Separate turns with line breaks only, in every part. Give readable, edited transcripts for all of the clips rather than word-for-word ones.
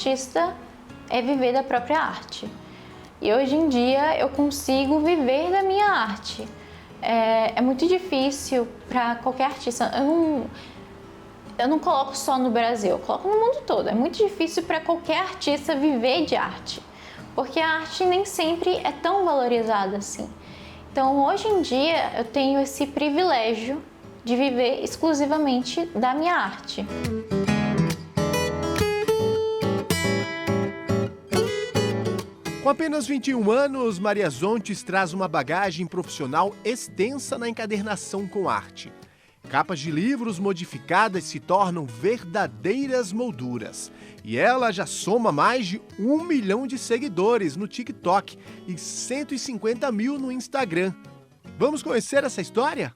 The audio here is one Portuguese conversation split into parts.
artista é viver da própria arte. E hoje em dia eu consigo viver da minha arte. É muito difícil para qualquer artista. Eu não coloco só no Brasil, eu coloco no mundo todo. É muito difícil para qualquer artista viver de arte, porque a arte nem sempre é tão valorizada assim. Então, hoje em dia, eu tenho esse privilégio de viver exclusivamente da minha arte.
Com apenas 21 anos, Maria Zontes traz uma bagagem profissional extensa na encadernação com arte. Capas de livros modificadas se tornam verdadeiras molduras. E ela já soma mais de 1 milhão de seguidores no TikTok e 150 mil no Instagram. Vamos conhecer essa história?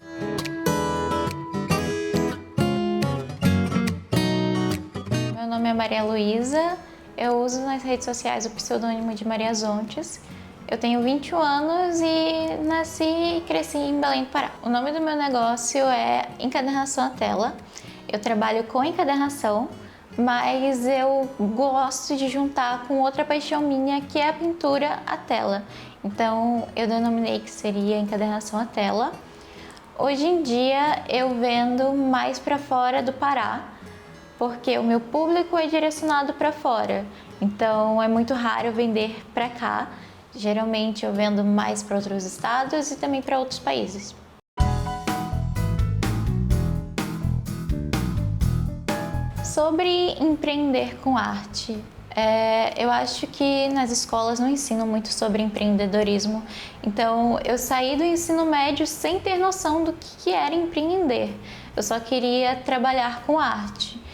Meu nome é Maria Luísa, eu uso nas redes sociais o pseudônimo de Maria Zontes. Eu tenho 21 anos e nasci e cresci em Belém do Pará. O nome do meu negócio é Encadernação à Tela. Eu trabalho com encadernação, mas eu gosto de juntar com outra paixão minha, que é a pintura à tela. Então, eu denominei que seria Encadernação à Tela. Hoje em dia, eu vendo mais para fora do Pará, porque o meu público é direcionado para fora. Então, é muito raro vender para cá. Geralmente eu vendo mais para outros estados e também para outros países. Sobre empreender com arte, eu acho que nas escolas não ensinam muito sobre empreendedorismo. Então eu saí do ensino médio sem ter noção do que era empreender. Eu só queria trabalhar com arte.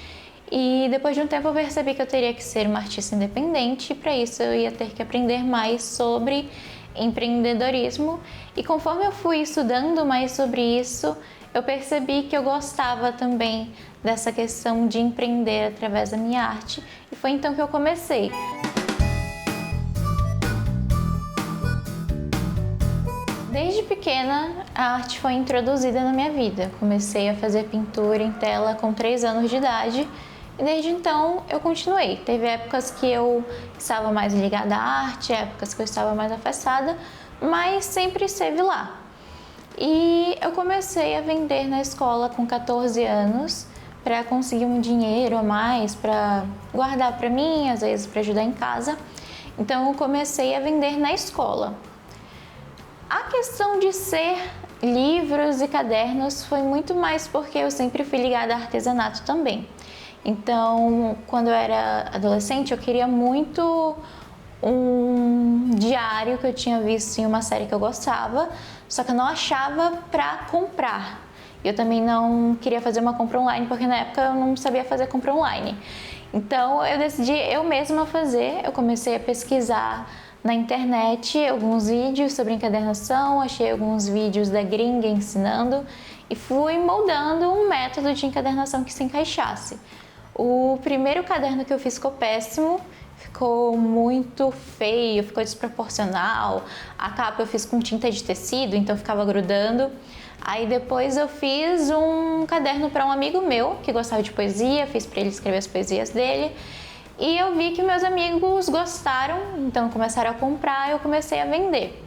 E depois de um tempo eu percebi que eu teria que ser uma artista independente e para isso eu ia ter que aprender mais sobre empreendedorismo. E conforme eu fui estudando mais sobre isso, eu percebi que eu gostava também dessa questão de empreender através da minha arte e foi então que eu comecei. Desde pequena, a arte foi introduzida na minha vida. Comecei a fazer pintura em tela com 3 anos de idade. E desde então eu continuei. Teve épocas que eu estava mais ligada à arte, épocas que eu estava mais afastada, mas sempre esteve lá. E eu comecei a vender na escola com 14 anos para conseguir um dinheiro a mais, para guardar para mim, às vezes para ajudar em casa. Então eu comecei a vender na escola. A questão de ser livros e cadernos foi muito mais porque eu sempre fui ligada a artesanato também. Então, quando eu era adolescente, eu queria muito um diário que eu tinha visto em uma série que eu gostava, só que eu não achava para comprar. Eu também não queria fazer uma compra online, porque na época eu não sabia fazer compra online. Então, eu decidi eu mesma fazer. Eu comecei a pesquisar na internet alguns vídeos sobre encadernação, achei alguns vídeos da gringa ensinando e fui moldando um método de encadernação que se encaixasse. O primeiro caderno que eu fiz ficou péssimo, ficou muito feio, ficou desproporcional. A capa eu fiz com tinta de tecido, então ficava grudando. Aí depois eu fiz um caderno para um amigo meu que gostava de poesia, fiz para ele escrever as poesias dele. E eu vi que meus amigos gostaram, então começaram a comprar e eu comecei a vender.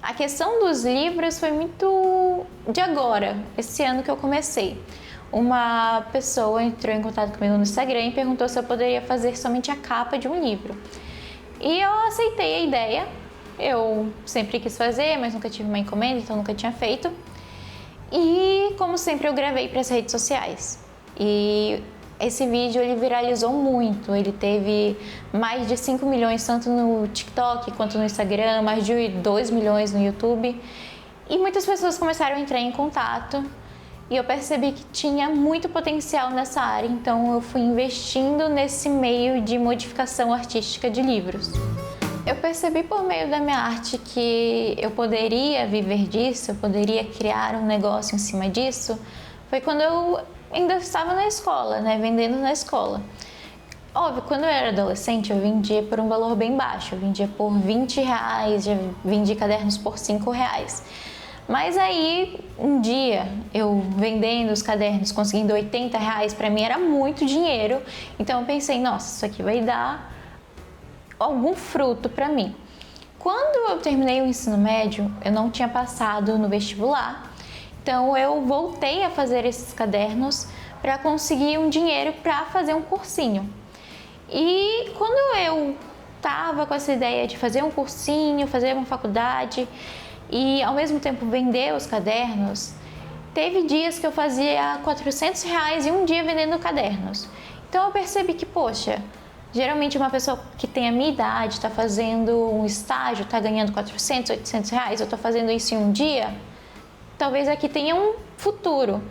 A questão dos livros foi muito de agora, esse ano que eu comecei. Uma pessoa entrou em contato comigo no Instagram e perguntou se eu poderia fazer somente a capa de um livro. E eu aceitei a ideia. Eu sempre quis fazer, mas nunca tive uma encomenda, então nunca tinha feito. E, como sempre, eu gravei para as redes sociais. E esse vídeo ele viralizou muito. Ele teve mais de 5 milhões tanto no TikTok quanto no Instagram, mais de 2 milhões no YouTube. E muitas pessoas começaram a entrar em contato. E eu percebi que tinha muito potencial nessa área, então eu fui investindo nesse meio de modificação artística de livros. Eu percebi por meio da minha arte que eu poderia viver disso, eu poderia criar um negócio em cima disso. Foi quando eu ainda estava na escola, né, vendendo na escola. Óbvio, quando eu era adolescente eu vendia por um valor bem baixo, eu vendia por R$20, já vendi cadernos por R$5. Mas aí, um dia, eu vendendo os cadernos, conseguindo R$80, para mim era muito dinheiro. Então eu pensei, nossa, isso aqui vai dar algum fruto para mim. Quando eu terminei o ensino médio, eu não tinha passado no vestibular, então eu voltei a fazer esses cadernos para conseguir um dinheiro para fazer um cursinho. E quando eu estava com essa ideia de fazer um cursinho, fazer uma faculdade e ao mesmo tempo vender os cadernos, teve dias que eu fazia R$ 400 em um dia vendendo cadernos. Então eu percebi que, poxa, geralmente uma pessoa que tem a minha idade, está fazendo um estágio, está ganhando R$ 400, R$ 800, eu estou fazendo isso em um dia, talvez aqui tenha um futuro.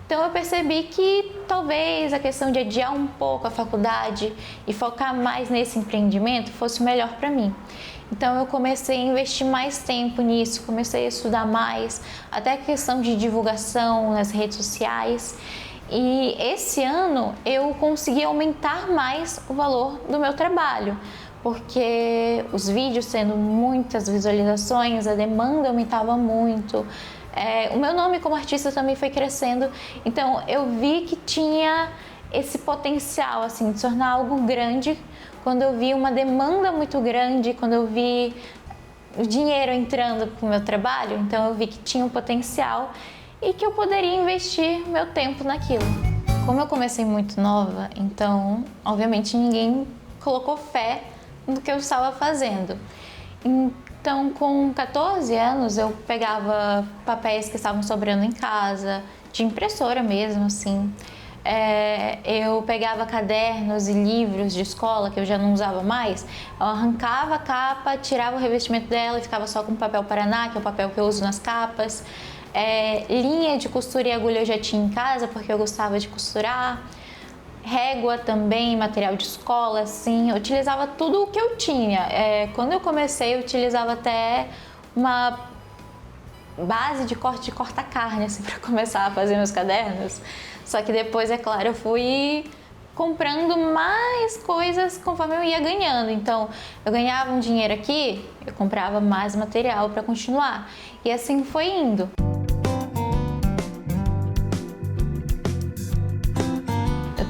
Então eu percebi que talvez a questão de adiar um pouco a faculdade e focar mais nesse empreendimento fosse melhor para mim. Então eu comecei a investir mais tempo nisso, comecei a estudar mais, até a questão de divulgação nas redes sociais. E esse ano eu consegui aumentar mais o valor do meu trabalho, porque os vídeos tendo muitas visualizações, a demanda aumentava muito. O meu nome como artista também foi crescendo, então eu vi que tinha esse potencial assim, de tornar algo grande quando eu vi uma demanda muito grande, quando eu vi o dinheiro entrando para o meu trabalho, então eu vi que tinha um potencial e que eu poderia investir meu tempo naquilo. Como eu comecei muito nova, então obviamente ninguém colocou fé no que eu estava fazendo. Então, com 14 anos, eu pegava papéis que estavam sobrando em casa, de impressora mesmo, assim. Eu pegava cadernos e livros de escola que eu já não usava mais, eu arrancava a capa, tirava o revestimento dela e ficava só com papel Paraná, que é o papel que eu uso nas capas. Linha de costura e agulha eu já tinha em casa, porque eu gostava de costurar. Régua também, material de escola, assim, eu utilizava tudo o que eu tinha. Quando eu comecei, eu utilizava até uma base de corta-carne, assim, para começar a fazer meus cadernos. Só que depois, é claro, eu fui comprando mais coisas conforme eu ia ganhando. Então, eu ganhava um dinheiro aqui, eu comprava mais material para continuar. E assim foi indo.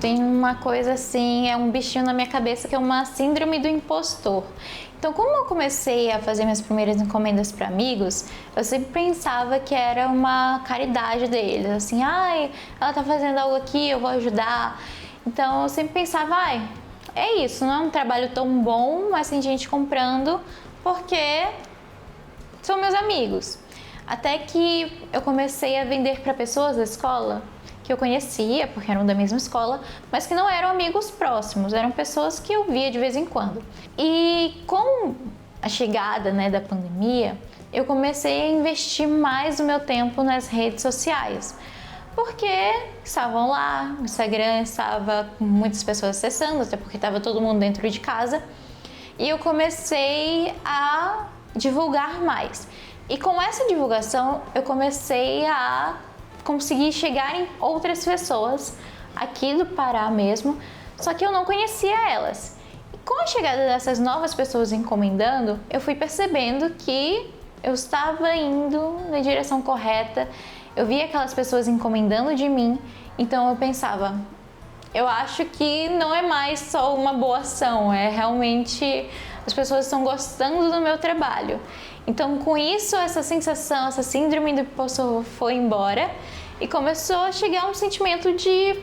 Tem uma coisa assim, um bichinho na minha cabeça que é uma síndrome do impostor. Então, como eu comecei a fazer minhas primeiras encomendas para amigos, eu sempre pensava que era uma caridade deles, assim, ela tá fazendo algo aqui, eu vou ajudar. Então, eu sempre pensava, é isso, não é um trabalho tão bom, mas tem gente comprando porque são meus amigos. Até que eu comecei a vender para pessoas da escola que eu conhecia, porque eram da mesma escola, mas que não eram amigos próximos, eram pessoas que eu via de vez em quando. E com a chegada, da pandemia, eu comecei a investir mais o meu tempo nas redes sociais, porque estavam lá, o Instagram estava com muitas pessoas acessando, até porque estava todo mundo dentro de casa, e eu comecei a divulgar mais. E com essa divulgação, eu comecei a conseguir chegar em outras pessoas aqui do Pará mesmo, só que eu não conhecia elas. E com a chegada dessas novas pessoas encomendando, eu fui percebendo que eu estava indo na direção correta. Eu via aquelas pessoas encomendando de mim, então eu pensava, eu acho que não é mais só uma boa ação, realmente as pessoas estão gostando do meu trabalho. Então, com isso, essa sensação, essa síndrome do impostor foi embora e começou a chegar um sentimento de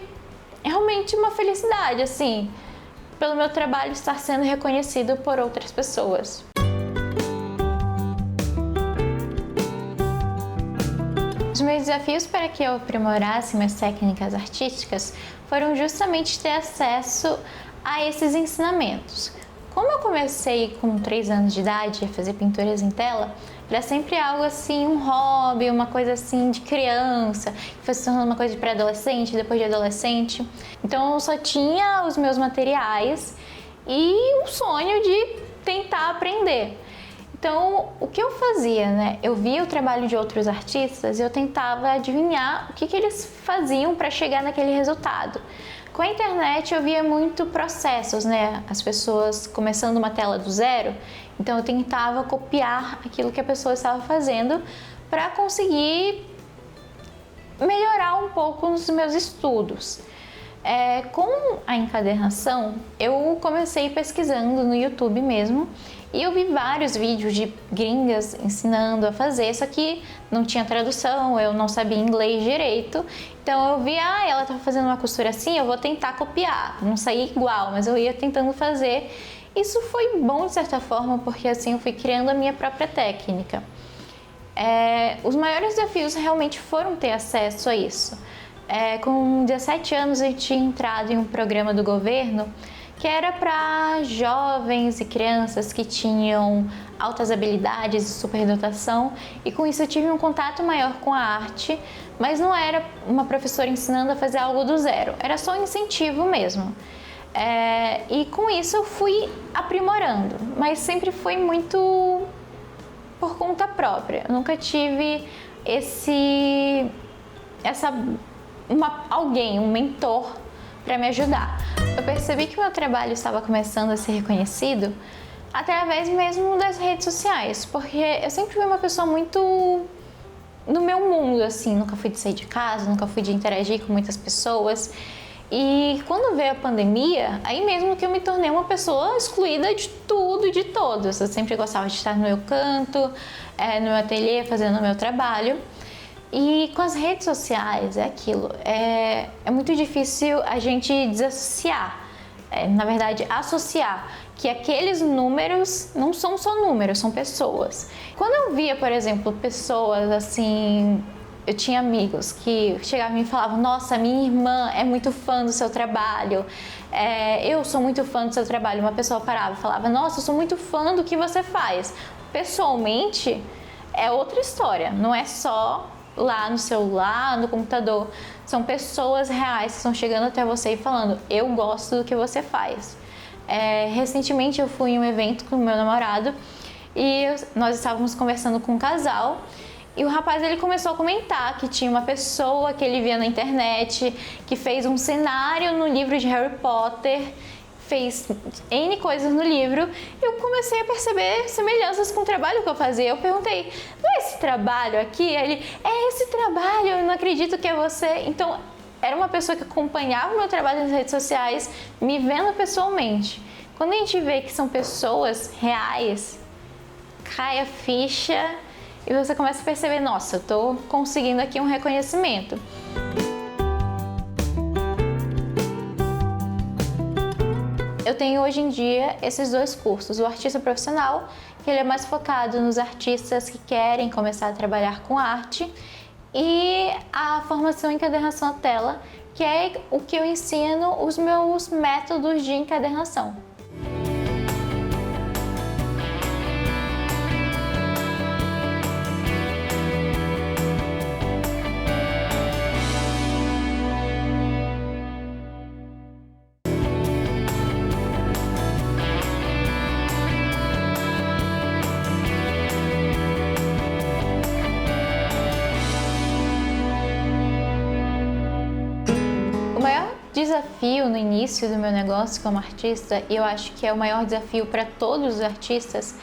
realmente uma felicidade, assim, pelo meu trabalho estar sendo reconhecido por outras pessoas. Os meus desafios para que eu aprimorasse minhas técnicas artísticas foram justamente ter acesso a esses ensinamentos. Como eu comecei com 3 anos de idade a fazer pinturas em tela, era sempre algo assim, um hobby, uma coisa assim de criança, que foi se tornando uma coisa de pré-adolescente, depois de adolescente. Então eu só tinha os meus materiais e o sonho de tentar aprender. Então, o que eu fazia, Eu via o trabalho de outros artistas e eu tentava adivinhar o que eles faziam para chegar naquele resultado. Com a internet eu via muito processos, As pessoas começando uma tela do zero, então eu tentava copiar aquilo que a pessoa estava fazendo para conseguir melhorar um pouco nos meus estudos. Com a encadernação, eu comecei pesquisando no YouTube mesmo e eu vi vários vídeos de gringas ensinando a fazer, só que não tinha tradução, eu não sabia inglês direito, então eu vi, ela tá fazendo uma costura assim, eu vou tentar copiar, não saía igual, mas eu ia tentando fazer. Isso foi bom de certa forma, porque assim eu fui criando a minha própria técnica. Os maiores desafios realmente foram ter acesso a isso. Com 17 anos eu tinha entrado em um programa do governo que era para jovens e crianças que tinham altas habilidades e superdotação, e com isso eu tive um contato maior com a arte, mas não era uma professora ensinando a fazer algo do zero, era só um incentivo mesmo. E com isso eu fui aprimorando, mas sempre foi muito por conta própria. Eu nunca tive alguém, um mentor para me ajudar. Eu percebi que o meu trabalho estava começando a ser reconhecido através mesmo das redes sociais, porque eu sempre fui uma pessoa muito no meu mundo, assim, nunca fui de sair de casa, nunca fui de interagir com muitas pessoas. E quando veio a pandemia, aí mesmo que eu me tornei uma pessoa excluída de tudo e de todos. Eu sempre gostava de estar no meu canto, no meu ateliê, fazendo o meu trabalho. E com as redes sociais, é muito difícil a gente desassociar, na verdade associar, que aqueles números não são só números, são pessoas. Quando eu via, por exemplo, pessoas assim, eu tinha amigos que chegavam e me falavam: nossa, minha irmã é muito fã do seu trabalho, eu sou muito fã do seu trabalho. Uma pessoa parava e falava: nossa, eu sou muito fã do que você faz. Pessoalmente, é outra história, não é só lá no celular, no computador. São pessoas reais que estão chegando até você e falando: eu gosto do que você faz. Recentemente eu fui em um evento com o meu namorado e nós estávamos conversando com um casal, e o rapaz ele começou a comentar que tinha uma pessoa que ele via na internet que fez um cenário no livro de Harry Potter, fez N coisas no livro, e eu comecei a perceber semelhanças com o trabalho que eu fazia. Eu perguntei: não é esse trabalho aqui? Ele: é esse trabalho, eu não acredito que é você. Então, era uma pessoa que acompanhava o meu trabalho nas redes sociais, me vendo pessoalmente. Quando a gente vê que são pessoas reais, cai a ficha e você começa a perceber: nossa, eu tô conseguindo aqui um reconhecimento. Eu tenho hoje em dia esses dois cursos: o artista profissional, que ele é mais focado nos artistas que querem começar a trabalhar com arte, e a formação em encadernação à tela, que é o que eu ensino, os meus métodos de encadernação. Desafio no início do meu negócio como artista, e eu acho que é o maior desafio para todos os artistas,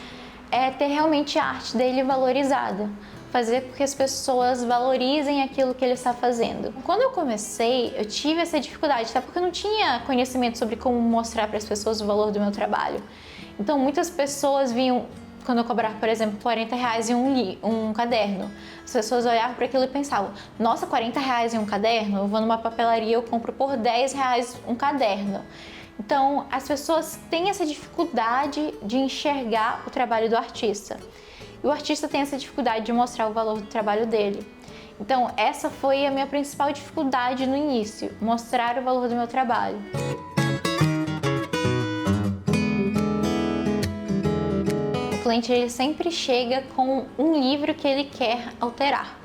é ter realmente a arte dele valorizada, fazer com que as pessoas valorizem aquilo que ele está fazendo. Quando eu comecei, eu tive essa dificuldade, até porque eu não tinha conhecimento sobre como mostrar para as pessoas o valor do meu trabalho. Então muitas pessoas vinham, quando eu cobrava, por exemplo, R$40 em um caderno, as pessoas olhavam para aquilo e pensavam: nossa, R$40 em um caderno? Eu vou numa papelaria e eu compro por R$10 um caderno. Então, as pessoas têm essa dificuldade de enxergar o trabalho do artista. E o artista tem essa dificuldade de mostrar o valor do trabalho dele. Então, essa foi a minha principal dificuldade no início: mostrar o valor do meu trabalho. O cliente ele sempre chega com um livro que ele quer alterar.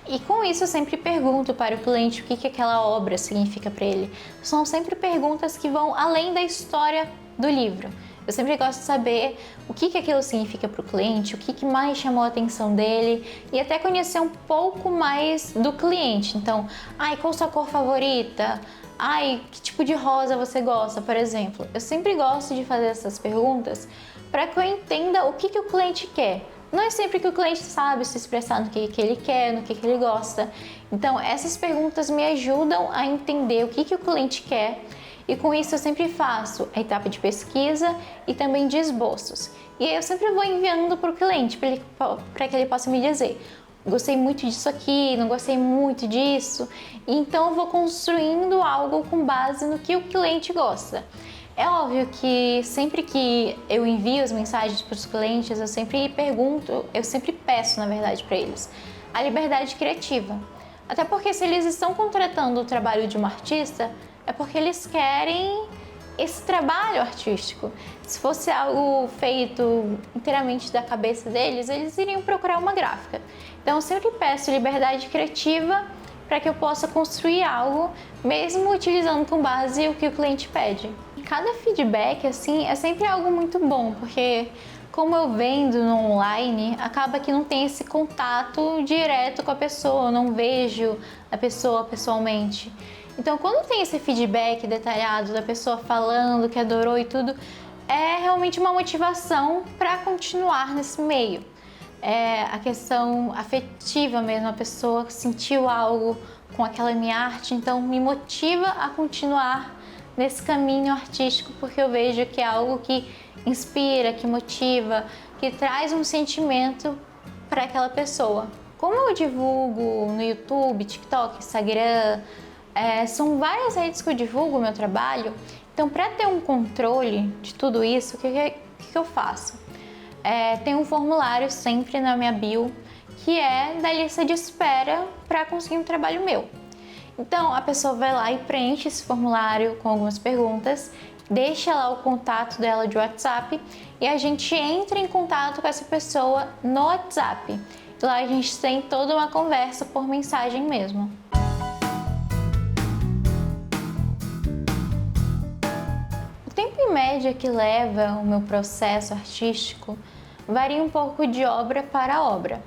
E com isso eu sempre pergunto para o cliente o que aquela obra significa para ele. São sempre perguntas que vão além da história do livro. Eu sempre gosto de saber o que aquilo significa para o cliente, o que mais chamou a atenção dele, e até conhecer um pouco mais do cliente. Então, qual a sua cor favorita? Que tipo de rosa você gosta, por exemplo? Eu sempre gosto de fazer essas perguntas para que eu entenda o que o cliente quer. não é sempre que o cliente sabe se expressar no que ele quer, no que ele gosta. Então, essas perguntas me ajudam a entender o que o cliente quer, e com isso eu sempre faço a etapa de pesquisa e também de esboços. E aí eu sempre vou enviando para o cliente, para que ele possa me dizer: gostei muito disso aqui, não gostei muito disso. Então eu vou construindo algo com base no que o cliente gosta. É óbvio que sempre que eu envio as mensagens para os clientes, eu sempre peço, na verdade, para eles a liberdade criativa. Até porque se eles estão contratando o trabalho de um artista, é porque eles querem esse trabalho artístico. Se fosse algo feito inteiramente da cabeça deles, eles iriam procurar uma gráfica. Então eu sempre peço liberdade criativa para que eu possa construir algo, mesmo utilizando com base o que o cliente pede. Cada feedback assim é sempre algo muito bom, porque como eu vendo no online, acaba que não tem esse contato direto com a pessoa, eu não vejo a pessoa pessoalmente. Então, quando tem esse feedback detalhado da pessoa falando que adorou e tudo, é realmente uma motivação para continuar nesse meio. É a questão afetiva mesmo, a pessoa sentiu algo com aquela minha arte, então me motiva a continuar nesse caminho artístico, porque eu vejo que é algo que inspira, que motiva, que traz um sentimento para aquela pessoa. Como eu divulgo no YouTube, TikTok, Instagram, são várias redes que eu divulgo o meu trabalho, então para ter um controle de tudo isso, o que eu faço? Tem um formulário sempre na minha bio, que é da lista de espera para conseguir um trabalho meu. Então a pessoa vai lá e preenche esse formulário com algumas perguntas, deixa lá o contato dela de WhatsApp e a gente entra em contato com essa pessoa no WhatsApp. Lá a gente tem toda uma conversa por mensagem mesmo. O tempo em média que leva o meu processo artístico varia um pouco de obra para obra,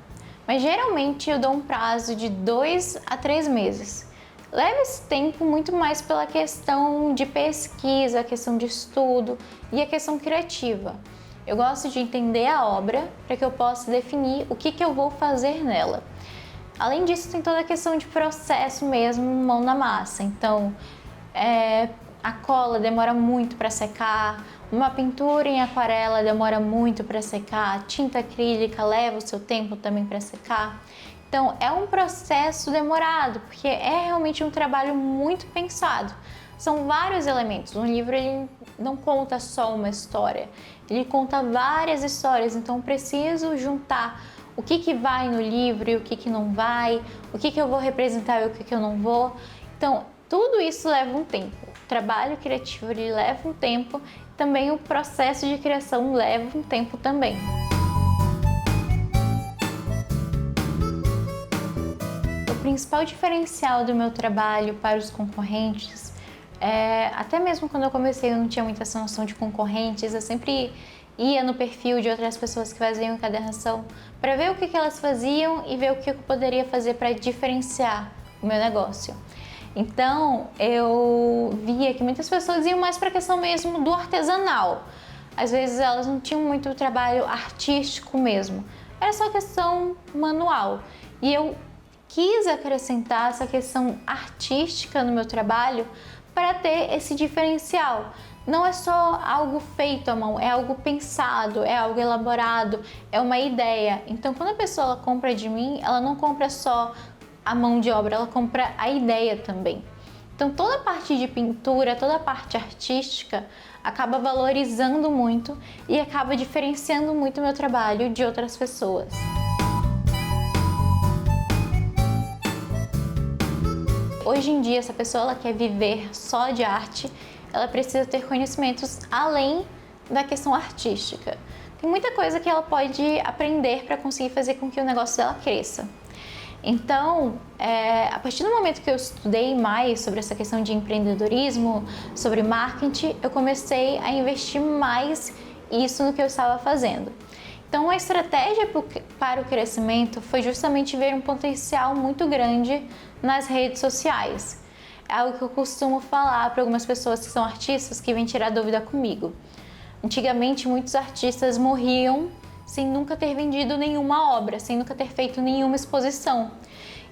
mas geralmente eu dou um prazo de 2 a 3 meses. Leva esse tempo muito mais pela questão de pesquisa, a questão de estudo e a questão criativa. Eu gosto de entender a obra para que eu possa definir o que eu vou fazer nela. Além disso, tem toda a questão de processo mesmo, mão na massa. Então, a cola demora muito para secar, uma pintura em aquarela demora muito para secar, a tinta acrílica leva o seu tempo também para secar. Então é um processo demorado, porque é realmente um trabalho muito pensado. São vários elementos. Um livro ele não conta só uma história, ele conta várias histórias, então preciso juntar o que vai no livro e o que não vai, o que eu vou representar e o que eu não vou. Então tudo isso leva um tempo. O trabalho criativo ele leva um tempo, também o processo de criação leva um tempo também. O principal diferencial do meu trabalho para os concorrentes, até mesmo quando eu comecei eu não tinha muita essa noção de concorrentes, eu sempre ia no perfil de outras pessoas que faziam encadernação para ver o que elas faziam e ver o que eu poderia fazer para diferenciar o meu negócio. Então eu via que muitas pessoas iam mais para a questão mesmo do artesanal. Às vezes elas não tinham muito trabalho artístico mesmo, era só questão manual. E eu quis acrescentar essa questão artística no meu trabalho para ter esse diferencial. Não é só algo feito à mão, é algo pensado, é algo elaborado, é uma ideia. Então quando a pessoa ela compra de mim, ela não compra só a mão de obra, ela compra a ideia também. Então toda a parte de pintura, toda a parte artística acaba valorizando muito e acaba diferenciando muito o meu trabalho de outras pessoas. Hoje em dia, se a pessoa ela quer viver só de arte, ela precisa ter conhecimentos além da questão artística. Tem muita coisa que ela pode aprender para conseguir fazer com que o negócio dela cresça. Então, a partir do momento que eu estudei mais sobre essa questão de empreendedorismo, sobre marketing, eu comecei a investir mais isso no que eu estava fazendo. Então, a estratégia para o crescimento foi justamente ver um potencial muito grande nas redes sociais. É algo que eu costumo falar para algumas pessoas que são artistas que vêm tirar dúvida comigo. Antigamente, muitos artistas morriam sem nunca ter vendido nenhuma obra, sem nunca ter feito nenhuma exposição.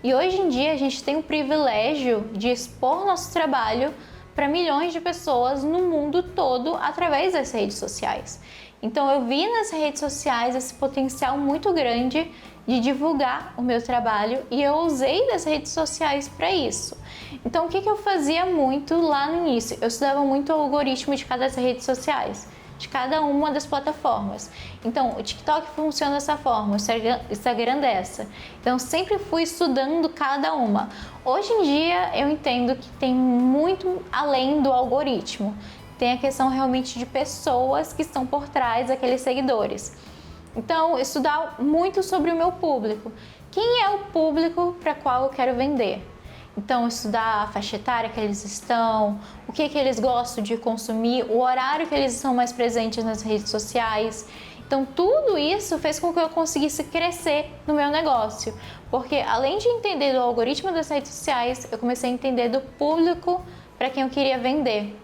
E hoje em dia a gente tem o privilégio de expor nosso trabalho para milhões de pessoas no mundo todo através das redes sociais. Então eu vi nas redes sociais esse potencial muito grande de divulgar o meu trabalho e eu usei das redes sociais para isso. Então o que eu fazia muito lá no início? Eu estudava muito o algoritmo de cada das redes sociais, de cada uma das plataformas. Então o TikTok funciona dessa forma, o Instagram dessa. Então sempre fui estudando cada uma. Hoje em dia eu entendo que tem muito além do algoritmo. Tem a questão realmente de pessoas que estão por trás daqueles seguidores. Então, estudar muito sobre o meu público. Quem é o público para qual eu quero vender? Então, estudar a faixa etária que eles estão, o que eles gostam de consumir, o horário que eles estão mais presentes nas redes sociais. Então, tudo isso fez com que eu conseguisse crescer no meu negócio. Porque, além de entender do algoritmo das redes sociais, eu comecei a entender do público para quem eu queria vender.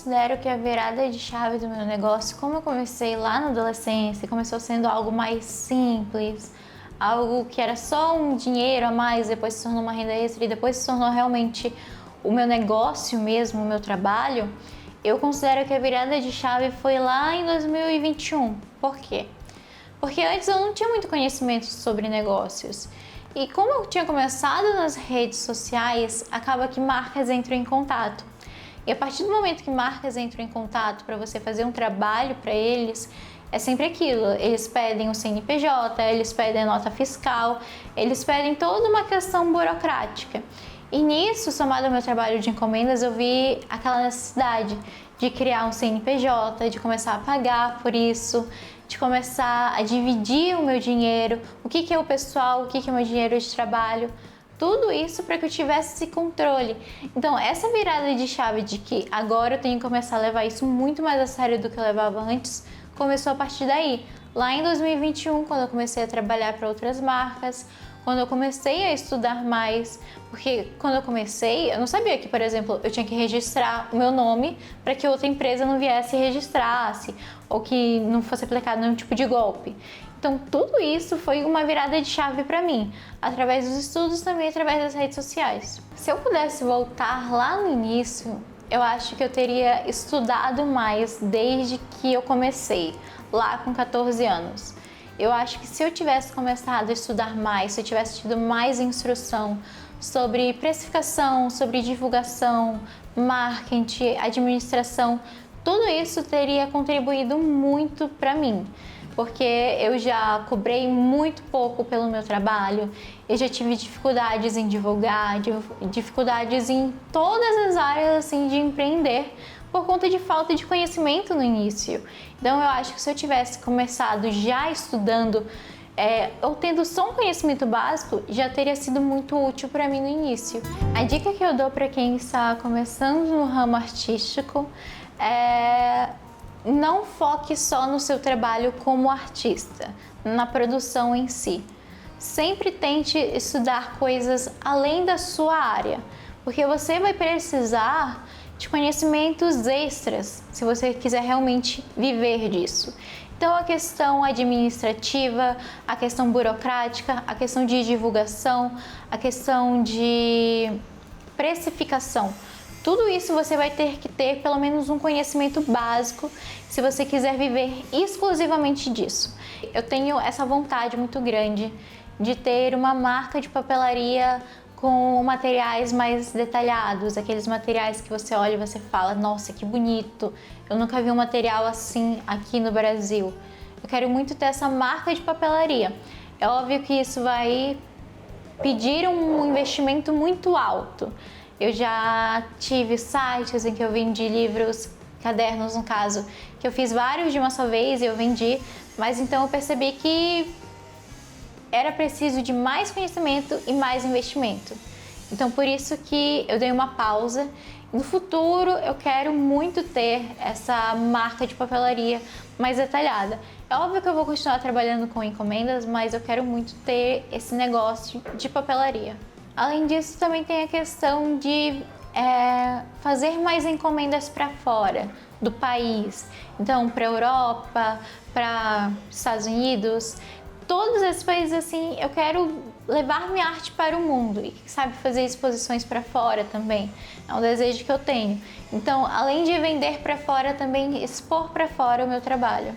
Considero que a virada de chave do meu negócio, como eu comecei lá na adolescência, começou sendo algo mais simples, algo que era só um dinheiro a mais, depois se tornou uma renda extra e depois se tornou realmente o meu negócio mesmo, o meu trabalho. Eu considero que a virada de chave foi lá em 2021. Por quê? Porque antes eu não tinha muito conhecimento sobre negócios. E como eu tinha começado nas redes sociais, acaba que marcas entram em contato. E a partir do momento que marcas entram em contato para você fazer um trabalho para eles, é sempre aquilo. Eles pedem o CNPJ, eles pedem a nota fiscal, eles pedem toda uma questão burocrática. E nisso, somado ao meu trabalho de encomendas, eu vi aquela necessidade de criar um CNPJ, de começar a pagar por isso, de começar a dividir o meu dinheiro, o que é o pessoal, o que é o meu dinheiro de trabalho. Tudo isso para que eu tivesse esse controle. Então, essa virada de chave de que agora eu tenho que começar a levar isso muito mais a sério do que eu levava antes, começou a partir daí. Lá em 2021, quando eu comecei a trabalhar para outras marcas, quando eu comecei a estudar mais, porque quando eu comecei, eu não sabia que, por exemplo, eu tinha que registrar o meu nome para que outra empresa não viesse e registrasse, ou que não fosse aplicado nenhum tipo de golpe. Então, tudo isso foi uma virada de chave para mim, através dos estudos também, através das redes sociais. Se eu pudesse voltar lá no início, eu acho que eu teria estudado mais desde que eu comecei, lá com 14 anos. Eu acho que se eu tivesse começado a estudar mais, se eu tivesse tido mais instrução sobre precificação, sobre divulgação, marketing, administração, tudo isso teria contribuído muito para mim. Porque eu já cobrei muito pouco pelo meu trabalho, eu já tive dificuldades em divulgar, dificuldades em todas as áreas assim, de empreender, por conta de falta de conhecimento no início. Então eu acho que se eu tivesse começado já estudando, ou tendo só um conhecimento básico, já teria sido muito útil para mim no início. A dica que eu dou para quem está começando no ramo artístico é: não foque só no seu trabalho como artista, na produção em si. Sempre tente estudar coisas além da sua área, porque você vai precisar de conhecimentos extras se você quiser realmente viver disso. Então, a questão administrativa, a questão burocrática, a questão de divulgação, a questão de precificação. Tudo isso você vai ter que ter pelo menos um conhecimento básico se você quiser viver exclusivamente disso. Eu tenho essa vontade muito grande de ter uma marca de papelaria com materiais mais detalhados, aqueles materiais que você olha e você fala: nossa, que bonito, eu nunca vi um material assim aqui no Brasil. Eu quero muito ter essa marca de papelaria. É óbvio que isso vai pedir um investimento muito alto. Eu já tive sites em que eu vendi livros, cadernos no caso, que eu fiz vários de uma só vez e eu vendi, mas então eu percebi que era preciso de mais conhecimento e mais investimento. Então por isso que eu dei uma pausa. No futuro eu quero muito ter essa marca de papelaria mais detalhada. É óbvio que eu vou continuar trabalhando com encomendas, mas eu quero muito ter esse negócio de papelaria. Além disso, também tem a questão de é fazer mais encomendas para fora do país. Então, para Europa, para Estados Unidos, todos esses países assim, eu quero levar minha arte para o mundo e, sabe, fazer exposições para fora também. É um desejo que eu tenho. Então, além de vender para fora, também expor para fora o meu trabalho.